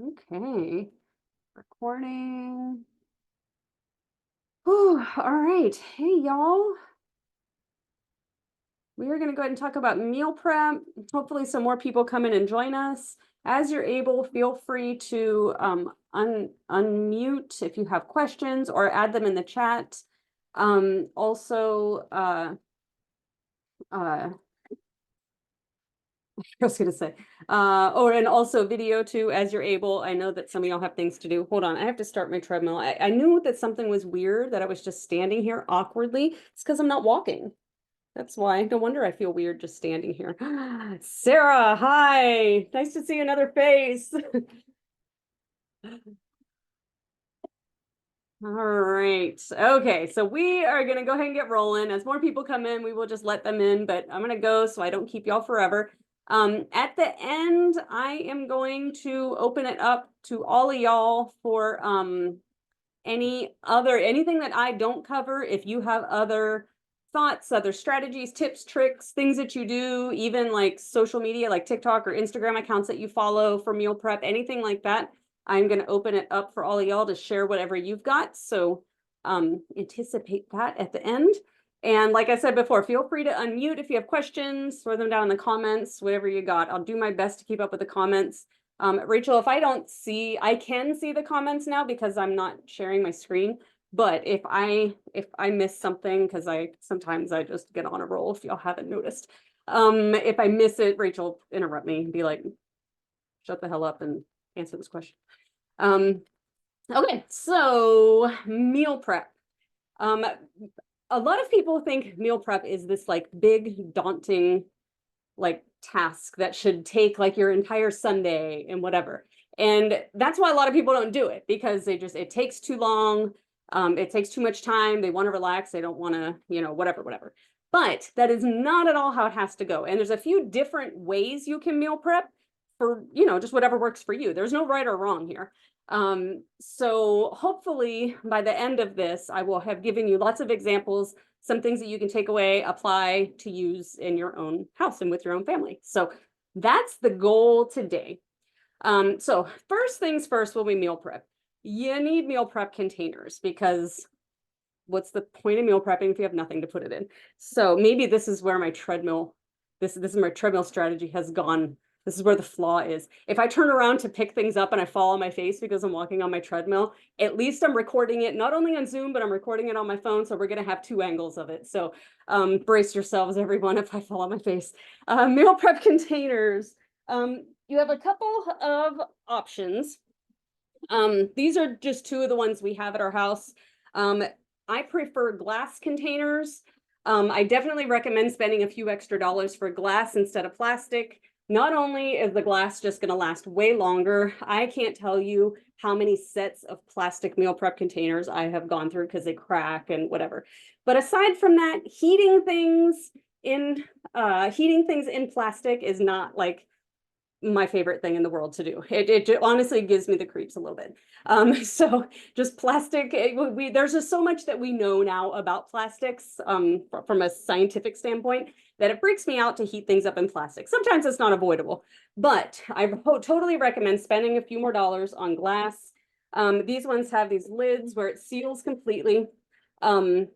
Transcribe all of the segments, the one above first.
Okay, recording. Whew, all right. Hey, y'all. We are going to go ahead and talk about meal prep. Hopefully, some more people come in and join us. As you're able, feel free to unmute if you have questions or add them in the chat. Also, I was gonna say, and also video too, as you're able. I know that some of y'all have things to do. Hold on, I have to start my treadmill. I knew that something was weird, that I was just standing here awkwardly. It's because I'm not walking. That's why. No wonder I feel weird just standing here. Sarah, hi. Nice to see another face. All right. Okay, so we are gonna go ahead and get rolling. As more people come in, we will just let them in, but I'm gonna go so I don't keep y'all forever. At the end, I am going to open it up to all of y'all for anything that I don't cover. If you have other thoughts, other strategies, tips, tricks, things that you do, even like social media, like TikTok or Instagram accounts that you follow for meal prep, anything like that, I'm going to open it up for all of y'all to share whatever you've got. So anticipate that at the end. And like I said before, feel free to unmute if you have questions, throw them down in the comments, whatever you got. I'll do my best to keep up with the comments. Rachel, if I don't see, I can see the comments now because I'm not sharing my screen. But if I miss something, because sometimes I just get on a roll if y'all haven't noticed. If I miss it, Rachel, interrupt me and be like, shut the hell up and answer this question. Okay, so meal prep. A lot of people think meal prep is this like big, daunting like task that should take like your entire Sunday and whatever. And that's why a lot of people don't do it, because it takes too long. It takes too much time. They want to relax. They don't want to, whatever. But that is not at all how it has to go. And there's a few different ways you can meal prep for, just whatever works for you. There's no right or wrong here. So hopefully by the end of this, I will have given you lots of examples, some things that you can take away, apply to use in your own house and with your own family. So that's the goal today. So first things first, when we meal prep, you need meal prep containers, because what's the point of meal prepping if you have nothing to put it in? So maybe this is where my treadmill, this is my treadmill strategy has gone. This is where the flaw is. If I turn around to pick things up and I fall on my face because I'm walking on my treadmill, at least I'm recording it, not only on Zoom, but I'm recording it on my phone. So we're going to have two angles of it. So brace yourselves, everyone, if I fall on my face. Meal prep containers. You have a couple of options. These are just two of the ones we have at our house. I prefer glass containers. I definitely recommend spending a few extra dollars for glass instead of plastic. Not only is the glass just going to last way longer, I can't tell you how many sets of plastic meal prep containers I have gone through because they crack and whatever. But aside from that, heating things in plastic is not like my favorite thing in the world to do. It honestly gives me the creeps a little bit. So just plastic, there's just so much that we know now about plastics from a scientific standpoint that it freaks me out to heat things up in plastic. Sometimes it's not avoidable, but I totally recommend spending a few more dollars on glass. These ones have these lids where it seals completely. And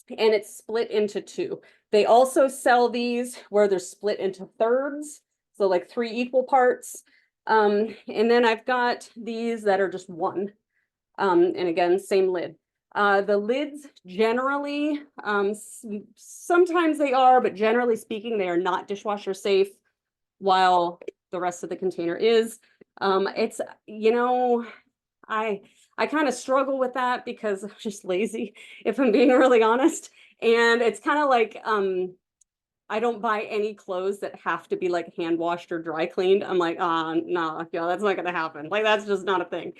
it's split into two. They also sell these where they're split into thirds. So like 3 equal parts. And then I've got these that are just one. And again, same lid. The lids generally, sometimes they are, but generally speaking, they are not dishwasher safe, while the rest of the container is. It's, I kind of struggle with that because I'm just lazy, if I'm being really honest. And it's kind of like, I don't buy any clothes that have to be like hand washed or dry cleaned. I'm like, no, yeah, that's not gonna happen. Like, that's just not a thing.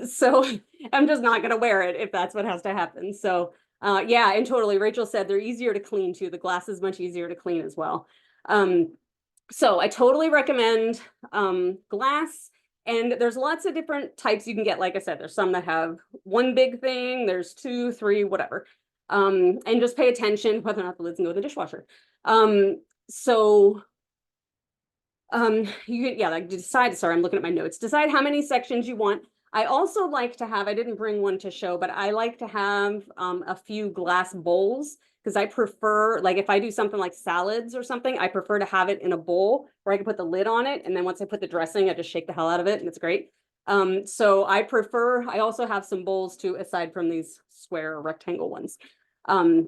So I'm just not gonna wear it if that's what has to happen. So yeah, and totally, Rachel said they're easier to clean too. The glass is much easier to clean as well. So I totally recommend glass. And there's lots of different types you can get. Like I said, there's some that have one big thing, there's 2, 3, whatever. And just pay attention whether or not the lids can go in the dishwasher. So like decide, sorry, I'm looking at my notes, decide how many sections you want. I also like to have, I didn't bring one to show, but I like to have a few glass bowls, because I prefer, like if I do something like salads or something, I prefer to have it in a bowl where I can put the lid on it. And then once I put the dressing, I just shake the hell out of it and it's great. So I also have some bowls too, aside from these square or rectangle ones. I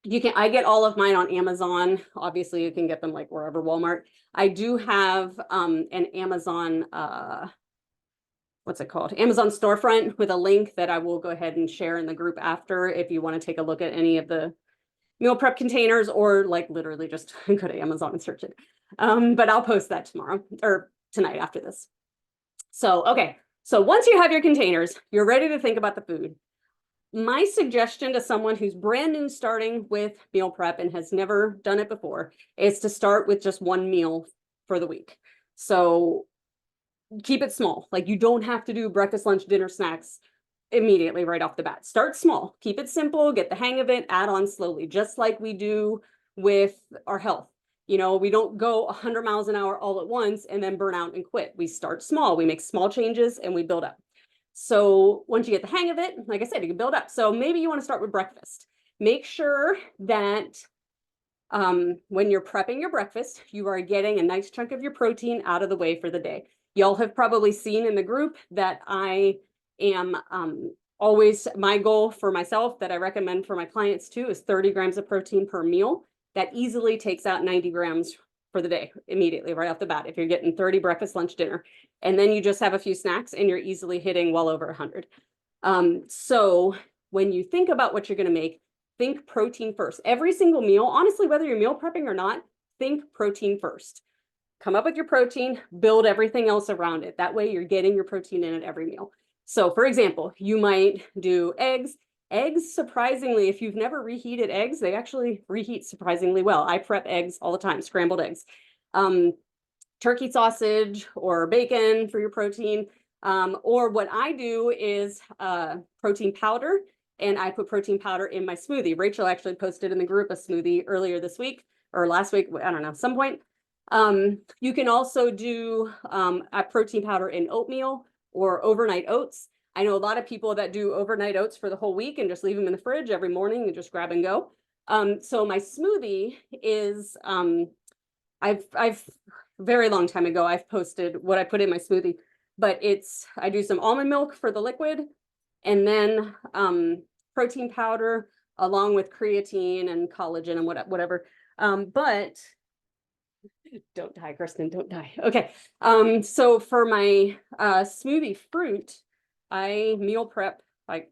get all of mine on Amazon. Obviously you can get them like wherever, Walmart. I do have an Amazon, what's it called? Amazon storefront with a link that I will go ahead and share in the group after if you want to take a look at any of the meal prep containers, or like literally just go to Amazon and search it. But I'll post that tomorrow or tonight after this. So, okay. So once you have your containers, you're ready to think about the food. My suggestion to someone who's brand new starting with meal prep and has never done it before is to start with just one meal for the week. So keep it small. Like you don't have to do breakfast, lunch, dinner, snacks immediately right off the bat. Start small, keep it simple, get the hang of it, add on slowly, just like we do with our health. You know, we don't go 100 miles an hour all at once and then burn out and quit. We start small, we make small changes and we build up. So once you get the hang of it, like I said, you can build up. So maybe you want to start with breakfast. Make sure that when you're prepping your breakfast, you are getting a nice chunk of your protein out of the way for the day. Y'all have probably seen in the group that I am always, my goal for myself that I recommend for my clients too is 30 grams of protein per meal. That easily takes out 90 grams for the day immediately right off the bat if you're getting 30 breakfast, lunch, dinner. And then you just have a few snacks and you're easily hitting well over 100. So when you think about what you're going to make, think protein first. Every single meal, honestly, whether you're meal prepping or not, think protein first. Come up with your protein, build everything else around it. That way you're getting your protein in at every meal. So for example, you might do eggs. Eggs, surprisingly, if you've never reheated eggs, they actually reheat surprisingly well. I prep eggs all the time, scrambled eggs. Turkey sausage or bacon for your protein. Or what I do is protein powder, and I put protein powder in my smoothie. Rachel actually posted in the group a smoothie earlier this week or last week, I don't know, some point. You can also do a protein powder in oatmeal or overnight oats. I know a lot of people that do overnight oats for the whole week and just leave them in the fridge every morning and just grab and go. So my smoothie is, I've very long time ago, I've posted what I put in my smoothie, but I do some almond milk for the liquid and then protein powder along with creatine and collagen and whatever. But don't die, Kristen, don't die. Okay. So for my smoothie fruit, I meal prep, I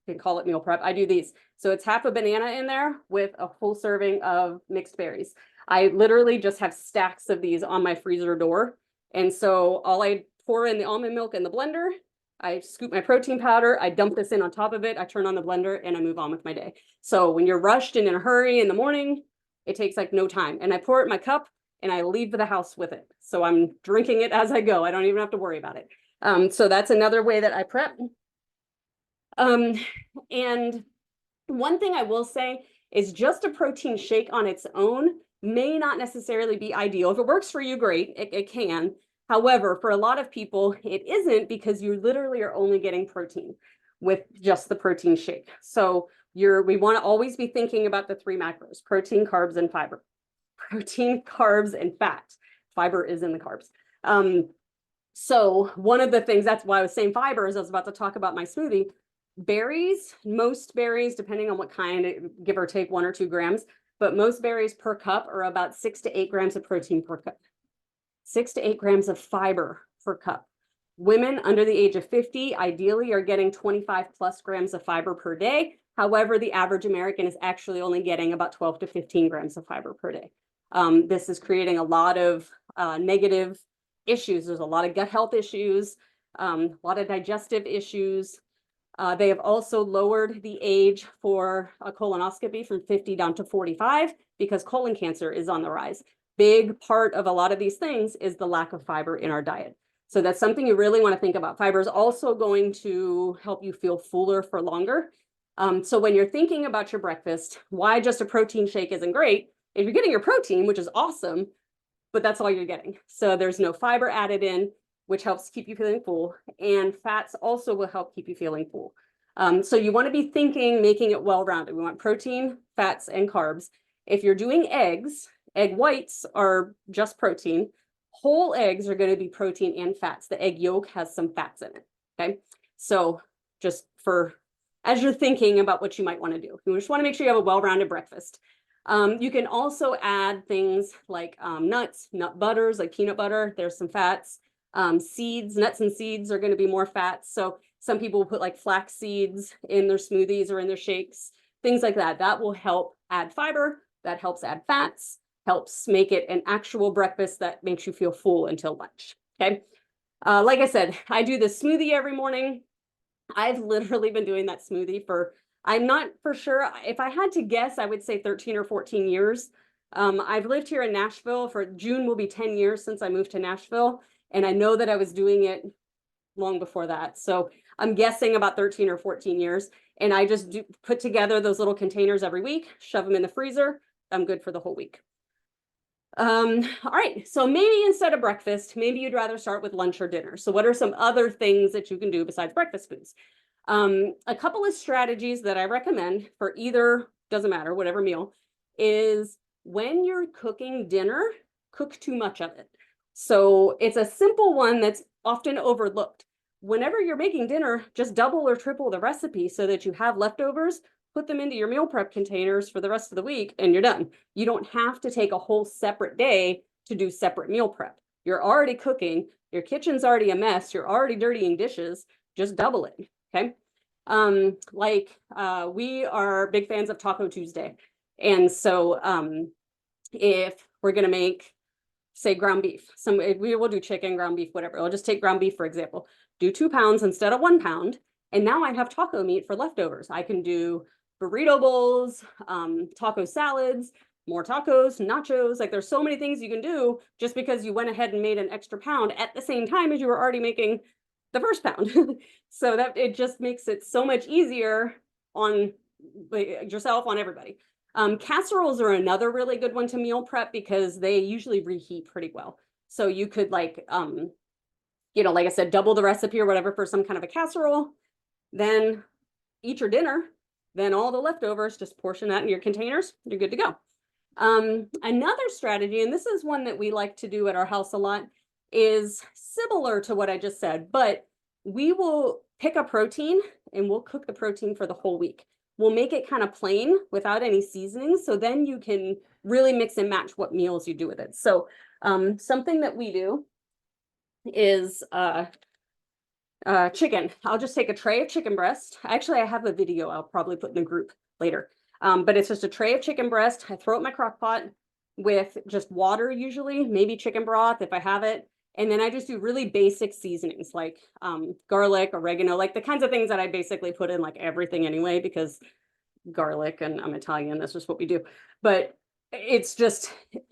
can call it meal prep. I do these. So it's half a banana in there with a full serving of mixed berries. I literally just have stacks of these on my freezer door. And so all I pour in the almond milk in the blender, I scoop my protein powder, I dump this in on top of it, I turn on the blender and I move on with my day. So when you're rushed and in a hurry in the morning, it takes like no time. And I pour it in my cup and I leave the house with it. So I'm drinking it as I go. I don't even have to worry about it. So that's another way that I prep. And one thing I will say is just a protein shake on its own may not necessarily be ideal. If it works for you, great, it can. However, for a lot of people, it isn't because you literally are only getting protein with just the protein shake. So we want to always be thinking about the 3 macros: protein, carbs, and fiber. Protein, carbs, and fat. Fiber is in the carbs. So one of the things, that's why I was saying fiber, is I was about to talk about my smoothie. Berries, most berries, depending on what kind, give or take 1 or 2 grams, but most berries per cup are about 6 to 8 grams of protein per cup. 6 to 8 grams of fiber per cup. Women under the age of 50 ideally are getting 25 plus grams of fiber per day. However, the average American is actually only getting about 12 to 15 grams of fiber per day. This is creating a lot of negative issues. There's a lot of gut health issues, a lot of digestive issues. They have also lowered the age for a colonoscopy from 50 down to 45 because colon cancer is on the rise. Big part of a lot of these things is the lack of fiber in our diet. So that's something you really want to think about. Fiber is also going to help you feel fuller for longer. So when you're thinking about your breakfast, why just a protein shake isn't great? If you're getting your protein, which is awesome, but that's all you're getting. So there's no fiber added in, which helps keep you feeling full. And fats also will help keep you feeling full. So you want to be thinking, making it well-rounded. We want protein, fats, and carbs. If you're doing eggs, egg whites are just protein. Whole eggs are going to be protein and fats. The egg yolk has some fats in it. Okay. So just as you're thinking about what you might want to do, you just want to make sure you have a well-rounded breakfast. You can also add things like nuts, nut butters, like peanut butter. There's some fats. Seeds, nuts and seeds are going to be more fats. So some people will put like flax seeds in their smoothies or in their shakes, things like that. That will help add fiber. That helps add fats, helps make it an actual breakfast that makes you feel full until lunch. Okay. Like I said, I do this smoothie every morning. I've literally been doing that smoothie I'm not for sure. If I had to guess, I would say 13 or 14 years. I've lived here in Nashville for June will be 10 years since I moved to Nashville. And I know that I was doing it long before that. So I'm guessing about 13 or 14 years. And I just put together those little containers every week, shove them in the freezer. I'm good for the whole week. All right, so maybe instead of breakfast, maybe you'd rather start with lunch or dinner. So what are some other things that you can do besides breakfast foods? A couple of strategies that I recommend for either, doesn't matter, whatever meal, is when you're cooking dinner, cook too much of it. So it's a simple one that's often overlooked. Whenever you're making dinner, just double or triple the recipe so that you have leftovers, put them into your meal prep containers for the rest of the week, and you're done. You don't have to take a whole separate day to do separate meal prep. You're already cooking, your kitchen's already a mess, you're already dirtying dishes, just double it, okay? We are big fans of Taco Tuesday. And so if we're gonna make, say, ground beef, we will do chicken, ground beef, whatever. I'll just take ground beef, for example. Do 2 pounds instead of 1 pound. And now I have taco meat for leftovers. I can do burrito bowls, taco salads, more tacos, nachos. Like there's so many things you can do just because you went ahead and made an extra pound at the same time as you were already making the first pound. So that it just makes it so much easier on yourself, on everybody. Casseroles are another really good one to meal prep because they usually reheat pretty well. So you could like I said, double the recipe or whatever for some kind of a casserole, then eat your dinner, then all the leftovers, just portion that in your containers, you're good to go. Another strategy, and this is one that we like to do at our house a lot, is similar to what I just said, but we will pick a protein and we'll cook the protein for the whole week. We'll make it kind of plain without any seasoning. So then you can really mix and match what meals you do with it. So something that we do is chicken. I'll just take a tray of chicken breast. Actually, I have a video I'll probably put in the group later. But it's just a tray of chicken breast. I throw it in my crock pot with just water usually, maybe chicken broth if I have it. And then I just do really basic seasonings like garlic, oregano, like the kinds of things that I basically put in like everything anyway, because garlic and I'm Italian, that's just what we do. But it's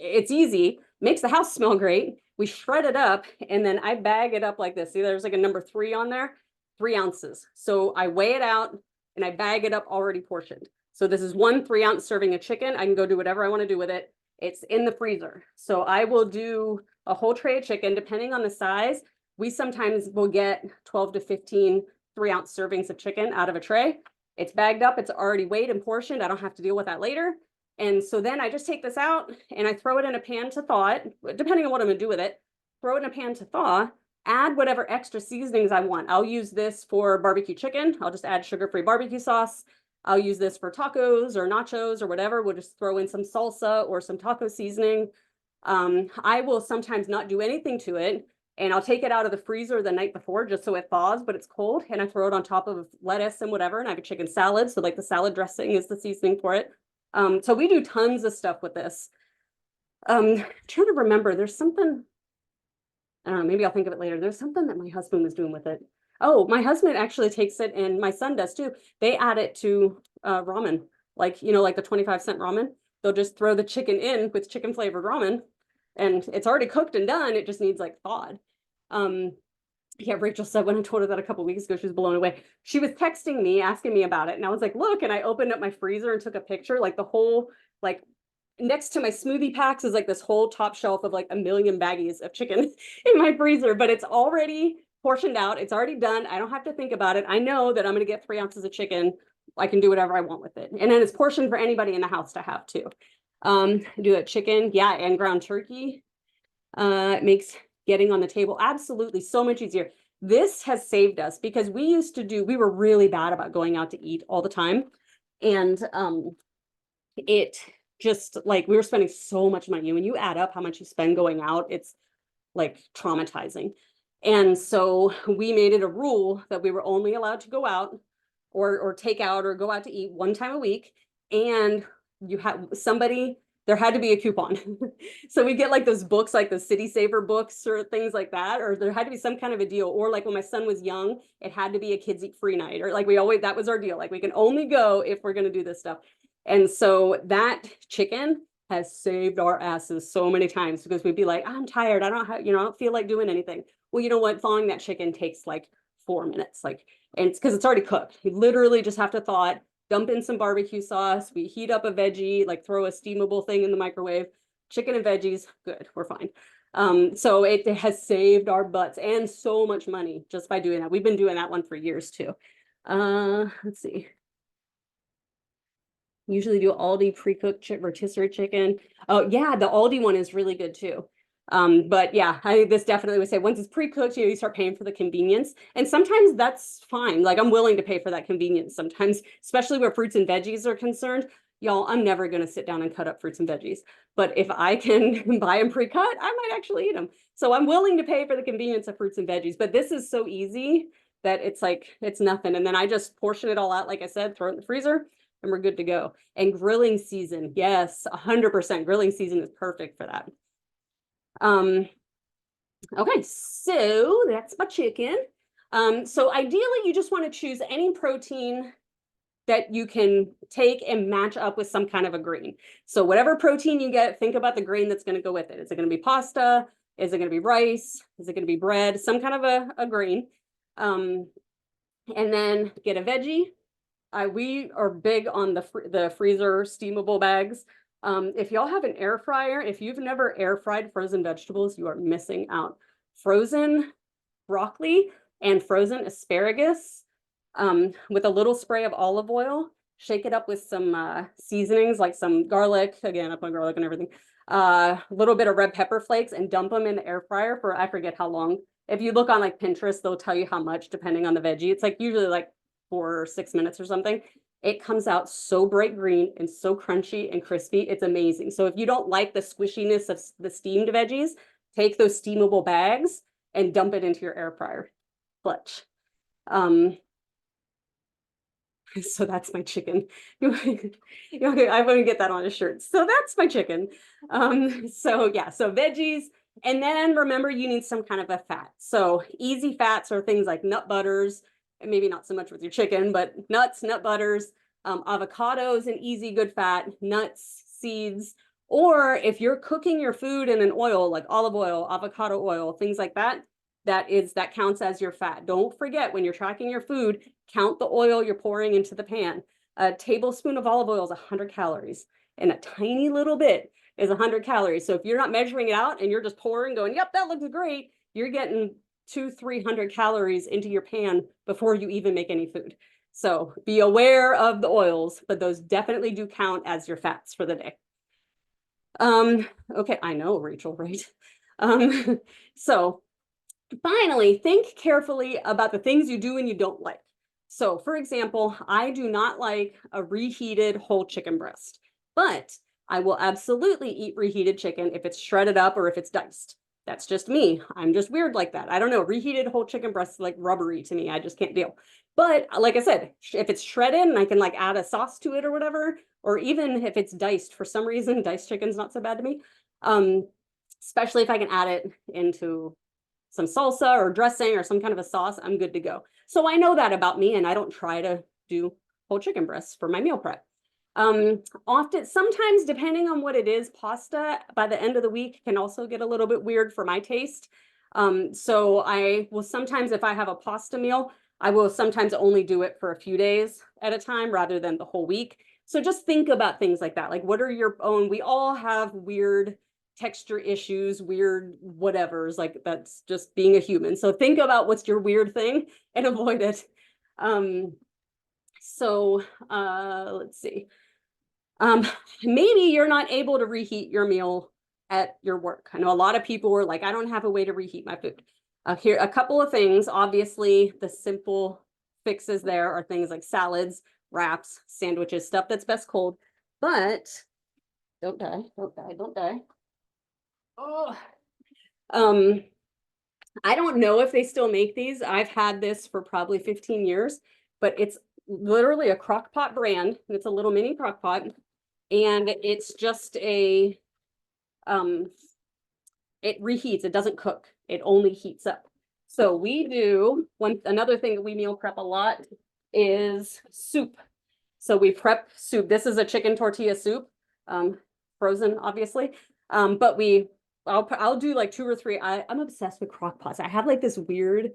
easy, makes the house smell great. We shred it up and then I bag it up like this. See, there's like a number 3 on there, 3 ounces. So I weigh it out and I bag it up already portioned. So this is 1 3-ounce serving of chicken. I can go do whatever I want to do with it. It's in the freezer. So I will do a whole tray of chicken, depending on the size. We sometimes will get 12 to 15 3-ounce servings of chicken out of a tray. It's bagged up, it's already weighed and portioned. I don't have to deal with that later. And so then I just take this out and I throw it in a pan to thaw it, depending on what I'm gonna do with it. Throw it in a pan to thaw, add whatever extra seasonings I want. I'll use this for barbecue chicken. I'll just add sugar-free barbecue sauce. I'll use this for tacos or nachos or whatever. We'll just throw in some salsa or some taco seasoning. I will sometimes not do anything to it and I'll take it out of the freezer the night before just so it thaws, but it's cold, and I throw it on top of lettuce and whatever, and I have a chicken salad. So like the salad dressing is the seasoning for it. So we do tons of stuff with this. Trying to remember, there's something, I don't know, maybe I'll think of it later. There's something that my husband was doing with it. Oh, my husband actually takes it, and my son does too. They add it to ramen, like, like the 25-cent ramen. They'll just throw the chicken in with chicken flavored ramen, and it's already cooked and done. It just needs like thawed. Yeah, Rachel said when I told her that a couple weeks ago, she was blown away. She was texting me, asking me about it, and I was like, look, and I opened up my freezer and took a picture, like the whole, like next to my smoothie packs is like this whole top shelf of like a million baggies of chicken in my freezer, but it's already portioned out. It's already done. I don't have to think about it. I know that I'm going to get 3 ounces of chicken. I can do whatever I want with it. And then it's portioned for anybody in the house to have too. Do a chicken, yeah, and ground turkey. It makes getting on the table absolutely so much easier. This has saved us because we were really bad about going out to eat all the time. And it just like we were spending so much money. When you add up how much you spend going out, it's like traumatizing. And so we made it a rule that we were only allowed to go out or take out or go out to eat 1 time a week. And you had somebody, there had to be a coupon. So we get like those books, like the City Saver books or things like that, or there had to be some kind of a deal. Or like when my son was young, it had to be a kids eat free night, or like that was our deal. Like we can only go if we're going to do this stuff. And so that chicken has saved our asses so many times because we'd be like, I'm tired. I don't feel like doing anything. Well, you know what? Thawing that chicken takes like 4 minutes. And it's because it's already cooked. You literally just have to thaw it, dump in some barbecue sauce. We heat up a veggie, like throw a steamable thing in the microwave, chicken and veggies, good, we're fine. So it has saved our butts and so much money just by doing that. We've been doing that one for years too. Let's see. Usually do Aldi pre-cooked rotisserie chicken. Oh yeah, the Aldi one is really good too. But yeah, this definitely would say once it's pre-cooked, you start paying for the convenience. And sometimes that's fine. Like I'm willing to pay for that convenience sometimes, especially where fruits and veggies are concerned. Y'all, I'm never going to sit down and cut up fruits and veggies. But if I can buy them pre-cut, I might actually eat them. So I'm willing to pay for the convenience of fruits and veggies. But this is so easy that it's like, it's nothing. And then I just portion it all out, like I said, throw it in the freezer, and we're good to go. And grilling season, yes, 100%. Grilling season is perfect for that. Okay, so that's my chicken. So ideally, you just want to choose any protein that you can take and match up with some kind of a grain. So whatever protein you get, think about the grain that's going to go with it. Is it going to be pasta? Is it going to be rice? Is it going to be bread? Some kind of a grain. And then get a veggie. We are big on the freezer steamable bags. If y'all have an air fryer, if you've never air fried frozen vegetables, you are missing out. Frozen broccoli and frozen asparagus with a little spray of olive oil, shake it up with some seasonings like some garlic, again, I put garlic and everything, a little bit of red pepper flakes, and dump them in the air fryer for, I forget how long. If you look on like Pinterest, they'll tell you how much depending on the veggie. It's like usually like 4 or 6 minutes or something. It comes out so bright green and so crunchy and crispy. It's amazing. So if you don't like the squishiness of the steamed veggies, take those steamable bags and dump it into your air fryer. Clutch. So that's my chicken. I want to get that on a shirt. So that's my chicken. So yeah, so veggies. And then remember, you need some kind of a fat. So easy fats are things like nut butters, and maybe not so much with your chicken, but nuts, nut butters, avocados, an easy good fat, nuts, seeds. Or if you're cooking your food in an oil like olive oil, avocado oil, things like that, that counts as your fat. Don't forget when you're tracking your food, count the oil you're pouring into the pan. A tablespoon of olive oil is 100 calories, and a tiny little bit is 100 calories. So if you're not measuring it out and you're just pouring, going, yep, that looks great, you're getting 200-300 calories into your pan before you even make any food. So be aware of the oils, but those definitely do count as your fats for the day. Okay, I know, Rachel, right? So finally, think carefully about the things you do and you don't like. So for example, I do not like a reheated whole chicken breast, but I will absolutely eat reheated chicken if it's shredded up or if it's diced. That's just me. I'm just weird like that. I don't know. Reheated whole chicken breast is like rubbery to me. I just can't deal. But like I said, if it's shredded and I can like add a sauce to it or whatever, or even if it's diced, for some reason, diced chicken's not so bad to me. Especially if I can add it into some salsa or dressing or some kind of a sauce, I'm good to go. So I know that about me, and I don't try to do whole chicken breasts for my meal prep. Often, sometimes depending on what it is, pasta by the end of the week can also get a little bit weird for my taste. So I will sometimes, if I have a pasta meal, I will sometimes only do it for a few days at a time rather than the whole week. So just think about things like that. Like, what are your own, we all have weird texture issues, weird whatevers, like that's just being a human. So think about what's your weird thing and avoid it. Let's see. Maybe you're not able to reheat your meal at your work. I know a lot of people were like, I don't have a way to reheat my food. Here, a couple of things. Obviously, the simple fixes there are things like salads, wraps, sandwiches, stuff that's best cold. But don't die, don't die, don't die. Oh, I don't know if they still make these. I've had this for probably 15 years, but it's literally a crock pot brand. It's a little mini crock pot, and it's just a it reheats, it doesn't cook, it only heats up. So we do another thing that we meal prep a lot is soup. So we prep soup. This is a chicken tortilla soup, frozen, obviously. But I'll do like 2 or 3. I'm obsessed with crock pots. I have like this weird,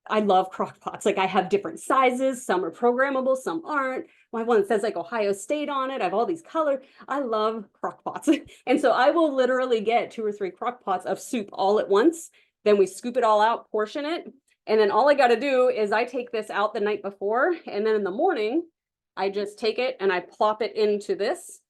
I love crock pots. Like I have different sizes. Some are programmable, some aren't. My one says like Ohio State on it. I have all these colors. I love crock pots. And so I will literally get 2 or 3 crock pots of soup all at once. Then we scoop it all out, portion it. And then all I got to do is I take this out the night before. And then in the morning, I just take it and I plop it into this.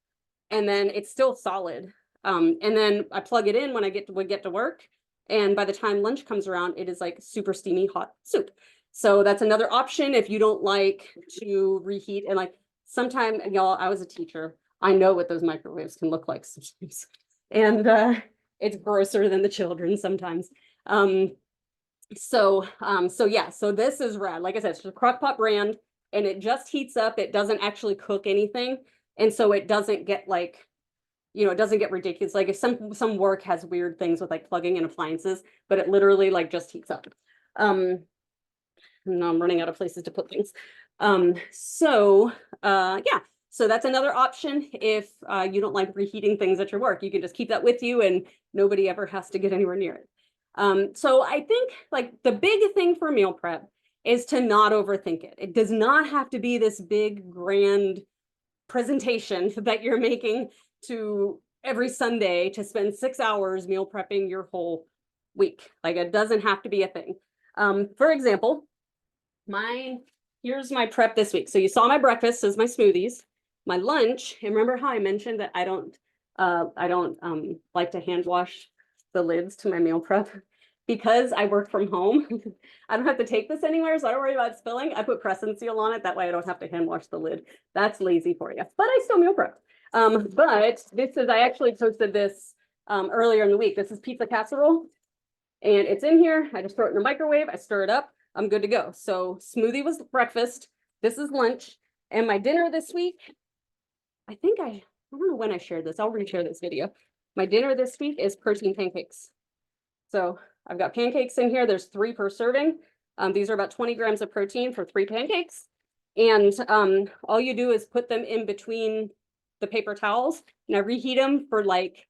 And then it's still solid. And then I plug it in when I get to work. And by the time lunch comes around, it is like super steamy hot soup. So that's another option if you don't like to reheat. And like sometimes, y'all, I was a teacher. I know what those microwaves can look like sometimes. And it's grosser than the children sometimes. So yeah, so this is rad. Like I said, it's a crock pot brand and it just heats up. It doesn't actually cook anything. And so it doesn't get like, it doesn't get ridiculous. Like if some work has weird things with like plugging in appliances, but it literally like just heats up. No, I'm running out of places to put things. Yeah, so that's another option. If you don't like reheating things at your work, you can just keep that with you and nobody ever has to get anywhere near it. So I think like the big thing for meal prep is to not overthink it. It does not have to be this big grand presentation that you're making to every Sunday to spend 6 hours meal prepping your whole week. Like it doesn't have to be a thing. For example, here's my prep this week. So you saw my breakfast is my smoothies, my lunch. And remember how I mentioned that I don't like to hand wash the lids to my meal prep because I work from home. I don't have to take this anywhere, so I don't worry about spilling. I put Press and Seal on it. That way I don't have to hand wash the lid. That's lazy for you, but I still meal prep. But I actually posted this earlier in the week. This is pizza casserole and it's in here. I just throw it in the microwave. I stir it up. I'm good to go. So smoothie was breakfast. This is lunch. And my dinner this week, I don't know when I shared this. I'll reshare this video. My dinner this week is protein pancakes. So I've got pancakes in here. There's 3 per serving. These are about 20 grams of protein for 3 pancakes. And all you do is put them in between the paper towels and I reheat them for like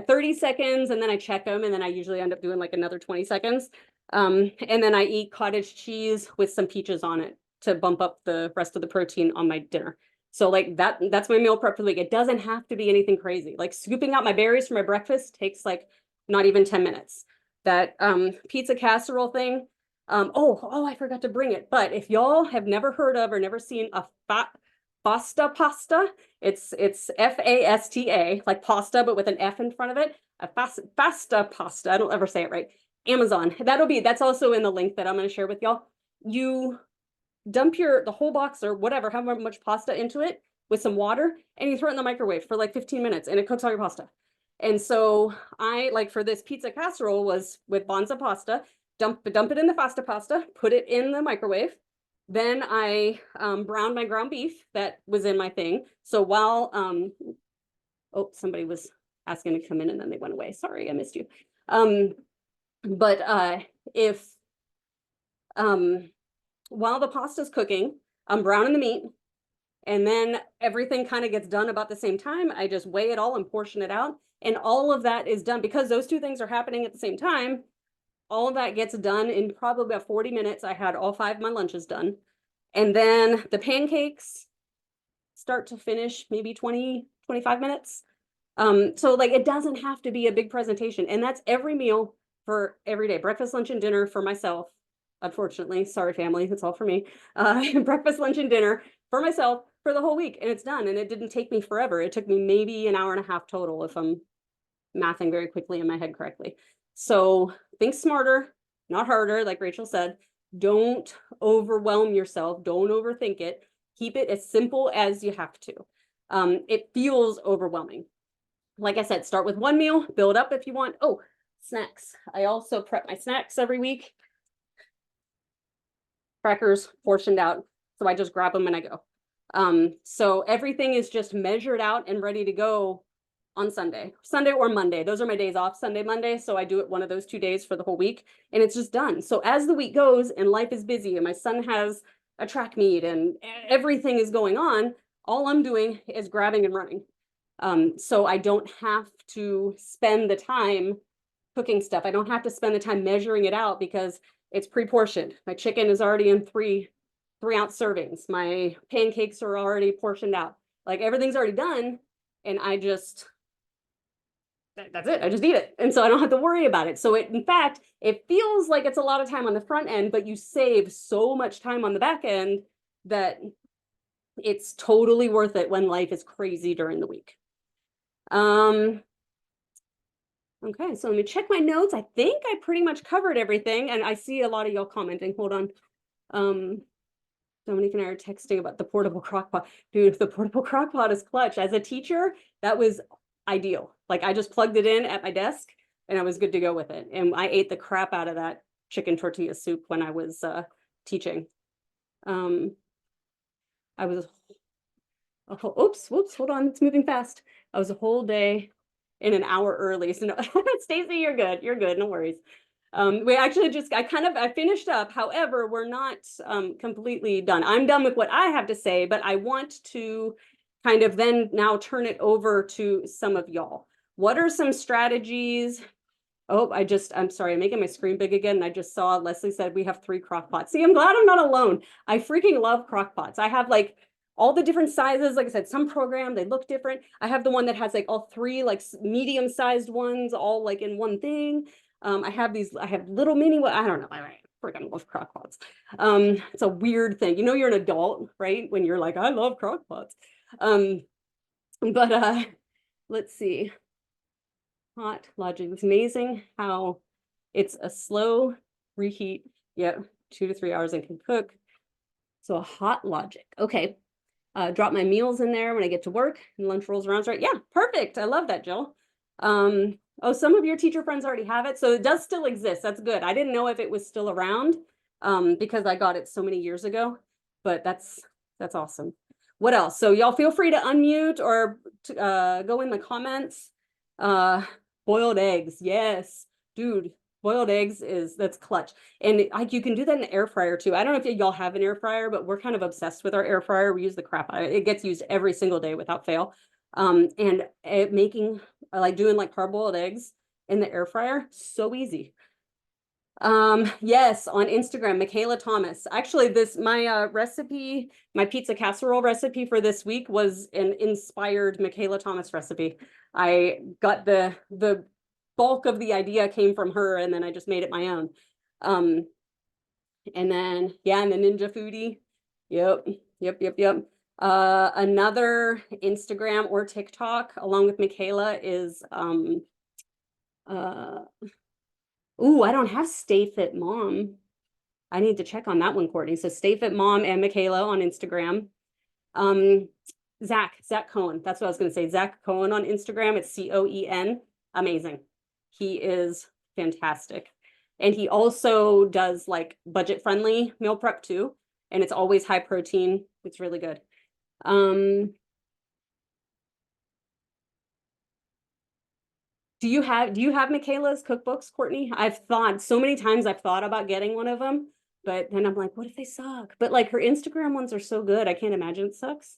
30 seconds and then I check them and then I usually end up doing like another 20 seconds. And then I eat cottage cheese with some peaches on it to bump up the rest of the protein on my dinner. So like that's my meal prep for the week. It doesn't have to be anything crazy. Like scooping out my berries for my breakfast takes like not even 10 minutes. That pizza casserole thing. I forgot to bring it. But if y'all have never heard of or never seen a Fasta pasta, it's F-A-S-T-A, like pasta, but with an F in front of it. A Fasta pasta. I don't ever say it right. Amazon. That's also in the link that I'm going to share with y'all. You dump the whole box or whatever, however much pasta into it with some water, and you throw it in the microwave for like 15 minutes and it cooks all your pasta. And so I like for this pizza casserole was with Banza pasta, dump it in the Fasta pasta, put it in the microwave. Then I browned my ground beef that was in my thing. So while somebody was asking to come in and then they went away. Sorry, I missed you. While the pasta's cooking, I'm browning the meat. And then everything kind of gets done about the same time. I just weigh it all and portion it out. And all of that is done because those 2 things are happening at the same time. All of that gets done in probably about 40 minutes. I had all 5 of my lunches done. And then the pancakes, start to finish, maybe 20, 25 minutes. So like it doesn't have to be a big presentation, and that's every meal for every day. Breakfast, lunch, and dinner for myself. Unfortunately, sorry family, it's all for me. Breakfast, lunch, and dinner for myself for the whole week, and it's done. And it didn't take me forever. It took me maybe an hour and a half total if I'm mathing very quickly in my head correctly. So think smarter, not harder, like Rachel said. Don't overwhelm yourself. Don't overthink it. Keep it as simple as you have to. It feels overwhelming. Like I said, start with one meal, build up if you want. Oh, snacks. I also prep my snacks every week. Crackers portioned out. So I just grab them and I go. So everything is just measured out and ready to go on Sunday or Monday. Those are my days off, Sunday, Monday. So I do it one of those 2 days for the whole week, and it's just done. So as the week goes and life is busy and my son has a track meet and everything is going on, all I'm doing is grabbing and running. So I don't have to spend the time cooking stuff. I don't have to spend the time measuring it out because it's pre-portioned. My chicken is already in 3-ounce servings. My pancakes are already portioned out. Like everything's already done, and that's it. I just eat it. And so I don't have to worry about it. So in fact, it feels like it's a lot of time on the front end, but you save so much time on the back end that it's totally worth it when life is crazy during the week. Okay, so let me check my notes. I think I pretty much covered everything, and I see a lot of y'all commenting. Hold on. Dominique and I are texting about the portable crock pot. Dude, the portable crock pot is clutch. As a teacher, that was ideal. Like I just plugged it in at my desk and I was good to go with it. And I ate the crap out of that chicken tortilla soup when I was teaching. I was, oops, whoops, hold on, it's moving fast. I was a whole day in an hour early. So no, Stacy, you're good, no worries. We actually I finished up. However, we're not completely done. I'm done with what I have to say, but I want to kind of then now turn it over to some of y'all. What are some strategies? Oh, I'm sorry, I'm making my screen big again. And I just saw Leslie said we have 3 crock pots. See, I'm glad I'm not alone. I freaking love crock pots. I have like all the different sizes. Like I said, some program, they look different. I have the one that has like all 3 like medium-sized ones all like in one thing. I have little mini, I don't know. I freaking love crock pots. It's a weird thing. You know, you're an adult, right? When you're like, I love crock pots. But let's see. Hot Logic. It's amazing how it's a slow reheat. Yeah, 2 to 3 hours and can cook. So a Hot Logic. Okay. Drop my meals in there when I get to work and lunch rolls around. Right. Yeah, perfect. I love that, Jill. Oh, some of your teacher friends already have it. So it does still exist. That's good. I didn't know if it was still around because I got it so many years ago, but that's awesome. What else? So y'all feel free to unmute or go in the comments. Boiled eggs. Yes, dude. Boiled eggs that's clutch. And you can do that in the air fryer too. I don't know if y'all have an air fryer, but we're kind of obsessed with our air fryer. We use the crap out of it. It gets used every single day without fail. And making like doing like hard-boiled eggs in the air fryer, so easy. Yes, on Instagram, Michaela Thomas. Actually, my recipe, my pizza casserole recipe for this week was an inspired Michaela Thomas recipe. I got the bulk of the idea came from her, and then I just made it my own. And then yeah, and the Ninja Foodie. Yep. Another Instagram or TikTok along with Michaela is ooh, I don't have Stay Fit Mom. I need to check on that one, Courtney. So Stay Fit Mom and Michaela on Instagram. Zach Cohen. That's what I was going to say. Zach Cohen on Instagram. It's Coen. Amazing. He is fantastic. And he also does like budget friendly meal prep too. And it's always high protein. It's really good. Do you have Michaela's cookbooks, Courtney? I've thought so many times I've thought about getting one of them, but then I'm like, what if they suck? But like her Instagram ones are so good. I can't imagine it sucks.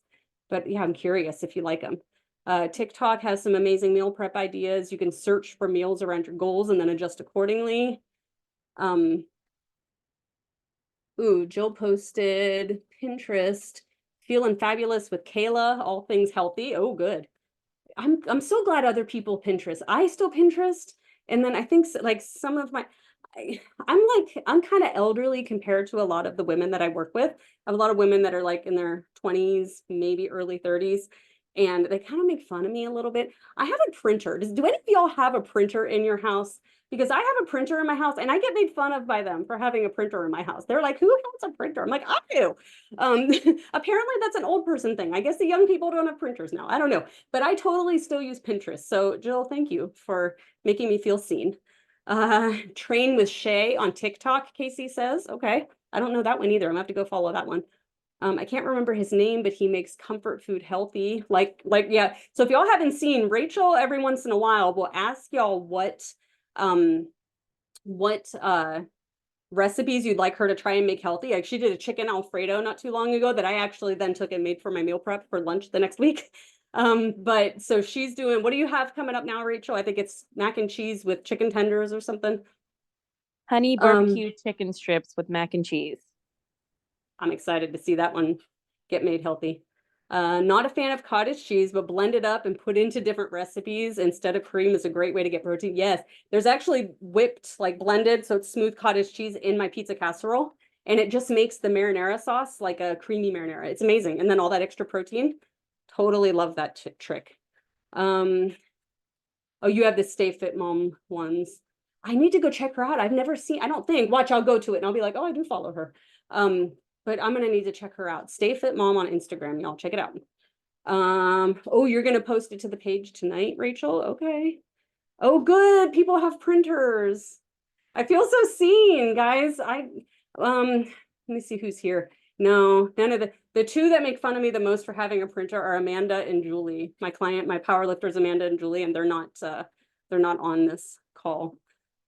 But yeah, I'm curious if you like them. TikTok has some amazing meal prep ideas. You can search for meals around your goals and then adjust accordingly. Ooh, Jill posted Pinterest Feeling fabulous with Kayla, all things healthy. Oh, good. I'm so glad other people Pinterest. I still Pinterest, and then I think like some of my I'm kind of elderly compared to a lot of the women that I work with. I have a lot of women that are like in their 20s, maybe early 30s, and they kind of make fun of me a little bit. I have a printer. Do any of y'all have a printer in your house? Because I have a printer in my house and I get made fun of by them for having a printer in my house. They're like, who has a printer? I'm like, I do. Apparently that's an old person thing. I guess the young people don't have printers now. I don't know, but I totally still use Pinterest. So Jill, thank you for making me feel seen. Train with Shay on TikTok, Casey says. Okay. I don't know that one either. I'm gonna have to go follow that one. I can't remember his name, but he makes comfort food healthy. Yeah. So if y'all haven't seen, Rachel every once in a while will ask y'all what recipes you'd like her to try and make healthy. Like she did a chicken Alfredo not too long ago that I actually then took and made for my meal prep for lunch the next week. But so she's doing, what do you have coming up now, Rachel? I think it's mac and cheese with chicken tenders or something. Honey barbecue chicken strips with mac and cheese. I'm excited to see that one get made healthy. Not a fan of cottage cheese, but blend it up and put into different recipes instead of cream is a great way to get protein. Yes, there's actually whipped, like blended, so it's smooth cottage cheese in my pizza casserole. And it just makes the marinara sauce like a creamy marinara. It's amazing. And then all that extra protein. Totally love that trick. Oh, you have the Stay Fit Mom ones. I need to go check her out. I've never seen, I don't think, watch, I'll go to it and I'll be like, oh, I do follow her. But I'm gonna need to check her out. Stay Fit Mom on Instagram, y'all check it out. Oh, you're gonna post it to the page tonight, Rachel? Okay. Oh, good. People have printers. I feel so seen, guys. Let me see who's here. No, none of the two that make fun of me the most for having a printer are Amanda and Julie. My client, my power lifters, Amanda and Julie, and they're not on this call.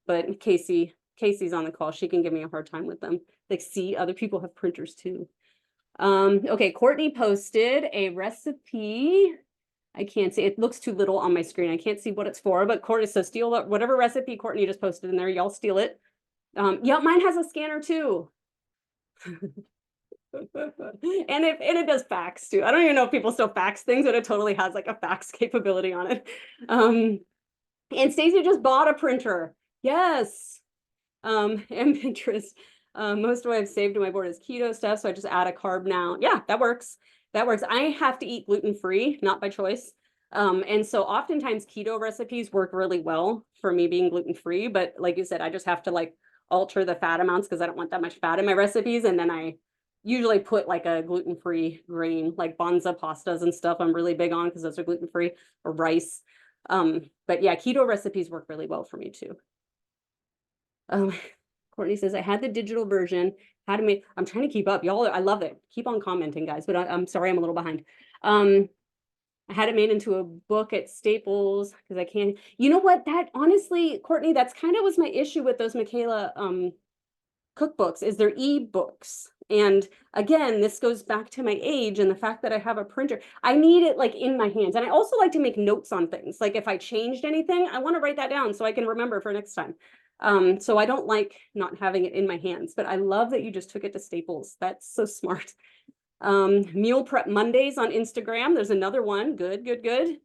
But Casey's on the call. She can give me a hard time with them. Like, see, other people have printers too. Okay, Courtney posted a recipe. I can't see, it looks too little on my screen. I can't see what it's for, but Courtney says steal whatever recipe Courtney just posted in there, y'all steal it. Yeah, mine has a scanner too. And it does fax too. I don't even know if people still fax things, but it totally has like a fax capability on it. And Stacy just bought a printer. Yes. And Pinterest. Most of what I've saved in my board is keto stuff, so I just add a carb now. Yeah, that works. That works. I have to eat gluten-free, not by choice. And so oftentimes keto recipes work really well for me being gluten-free, but like you said, I just have to like alter the fat amounts because I don't want that much fat in my recipes. And then I usually put like a gluten-free grain, like Banza pastas and stuff I'm really big on because those are gluten-free, or rice. But yeah, keto recipes work really well for me too. Courtney says, I had the digital version. How to make, I'm trying to keep up. Y'all, I love it. Keep on commenting, guys, but I'm sorry, I'm a little behind. I had it made into a book at Staples because I can't, you know what, that honestly, Courtney, that's kind of was my issue with those Michaela cookbooks is they're e-books. And again, this goes back to my age and the fact that I have a printer. I need it like in my hands. And I also like to make notes on things. Like if I changed anything, I want to write that down so I can remember for next time. So I don't like not having it in my hands, but I love that you just took it to Staples. That's so smart. Meal Prep Mondays on Instagram. There's another one. Good, good, good.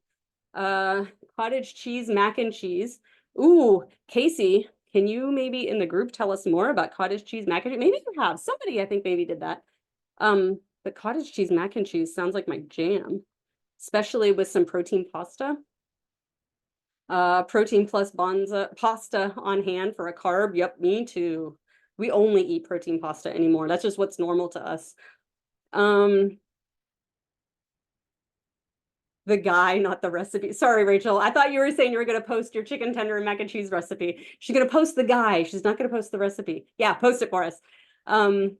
Cottage cheese, mac and cheese. Ooh, Casey, can you maybe in the group tell us more about cottage cheese, mac and cheese? Maybe you have. Somebody I think maybe did that. But cottage cheese, mac and cheese sounds like my jam, especially with some protein pasta. Protein plus Banza pasta on hand for a carb. Yep, me too. We only eat protein pasta anymore. That's just what's normal to us. The guy, not the recipe. Sorry, Rachel. I thought you were saying you were going to post your chicken tender and mac and cheese recipe. She's going to post the guy. She's not going to post the recipe. Yeah, post it for us. The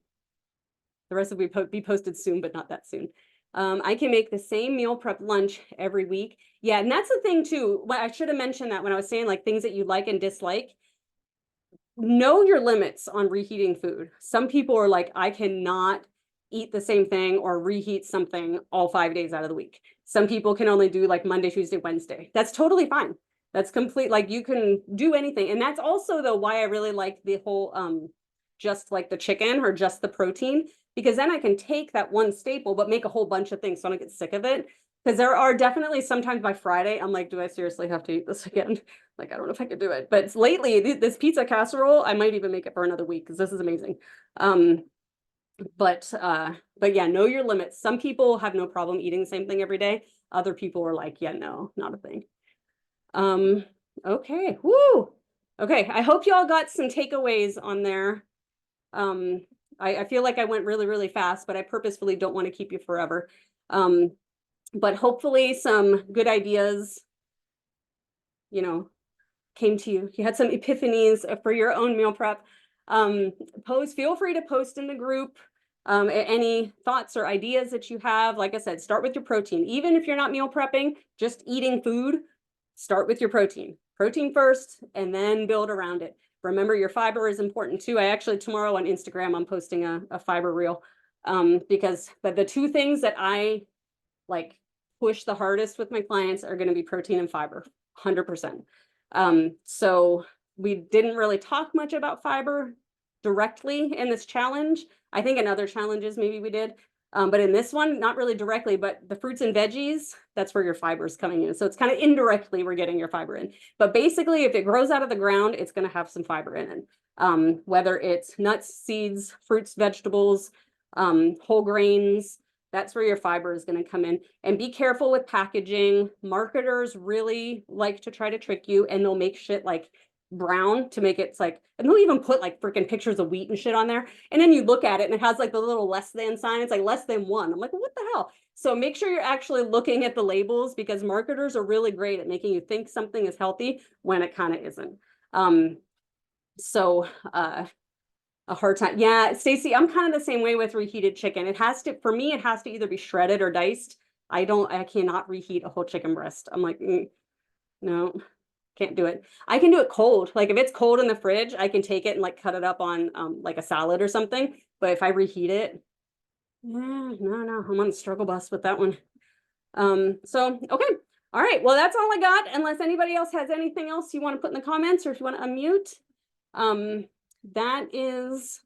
recipe will be posted soon, but not that soon. I can make the same meal prep lunch every week. Yeah, and that's the thing too. I should have mentioned that when I was saying like things that you like and dislike. Know your limits on reheating food. Some people are like, I cannot eat the same thing or reheat something all 5 days out of the week. Some people can only do like Monday, Tuesday, Wednesday. That's totally fine. That's complete. Like you can do anything. And that's also though why I really like the whole just like the chicken or just the protein, because then I can take that one staple, but make a whole bunch of things so I don't get sick of it. Because there are definitely sometimes by Friday, I'm like, do I seriously have to eat this again? Like, I don't know if I could do it. But lately, this pizza casserole, I might even make it for another week because this is amazing. But yeah, know your limits. Some people have no problem eating the same thing every day. Other people are like, yeah, no, not a thing. Okay, woo. Okay, I hope y'all got some takeaways on there. I feel like I went really, really fast, but I purposefully don't want to keep you forever. But hopefully some good ideas, you know, came to you. You had some epiphanies for your own meal prep. Feel free to post in the group any thoughts or ideas that you have. Like I said, start with your protein. Even if you're not meal prepping, just eating food, start with your protein. Protein first, and then build around it. Remember, your fiber is important too. I actually, tomorrow on Instagram, I'm posting a fiber reel because the two things that I like push the hardest with my clients are going to be protein and fiber, 100%. So we didn't really talk much about fiber directly in this challenge. I think in other challenges maybe we did, but in this one, not really directly, but the fruits and veggies, that's where your fiber is coming in. So it's kind of indirectly we're getting your fiber in. But basically, if it grows out of the ground, it's going to have some fiber in it. Whether it's nuts, seeds, fruits, vegetables, whole grains, that's where your fiber is going to come in. And be careful with packaging. Marketers really like to try to trick you, and they'll make shit like brown to make it like, and they'll even put like freaking pictures of wheat and shit on there. And then you look at it and it has like the little less than sign. It's like less than 1. I'm like, well, what the hell? So make sure you're actually looking at the labels, because marketers are really great at making you think something is healthy when it kind of isn't. A hard time. Yeah, Stacy, I'm kind of the same way with reheated chicken. It has to, for me, it has to either be shredded or diced. I cannot reheat a whole chicken breast. I'm like, no, can't do it. I can do it cold. Like if it's cold in the fridge, I can take it and like cut it up on like a salad or something. But if I reheat it, no, I'm on the struggle bus with that one. So, okay. All right. Well, that's all I got. Unless anybody else has anything else you want to put in the comments, or if you want to unmute. That is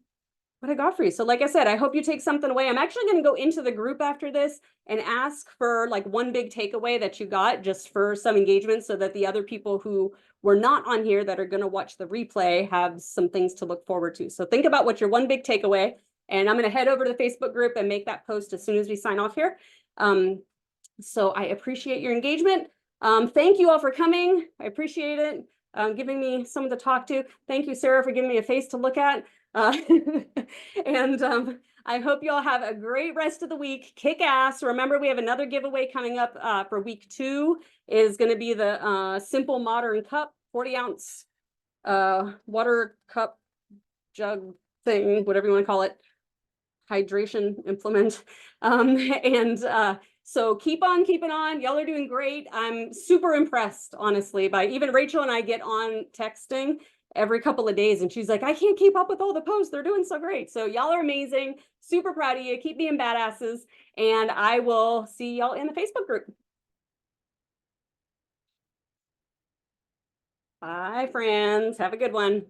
what I got for you. So like I said, I hope you take something away. I'm actually going to go into the group after this and ask for like one big takeaway that you got, just for some engagement, so that the other people who were not on here that are going to watch the replay have some things to look forward to. So think about what your one big takeaway, and I'm going to head over to the Facebook group and make that post as soon as we sign off here. So I appreciate your engagement. Thank you all for coming. I appreciate it. Giving me someone to talk to. Thank you, Sarah, for giving me a face to look at. And I hope you all have a great rest of the week. Kick ass. Remember, we have another giveaway coming up for week 2. Is going to be the Simple Modern Cup, 40-ounce water cup jug thing, whatever you want to call it, hydration implement. So keep on keeping on. Y'all are doing great. I'm super impressed, honestly, by even Rachel and I get on texting every couple of days, and she's like, I can't keep up with all the posts. They're doing so great. So y'all are amazing. Super proud of you. Keep being badasses. And I will see y'all in the Facebook group. Bye, friends. Have a good one.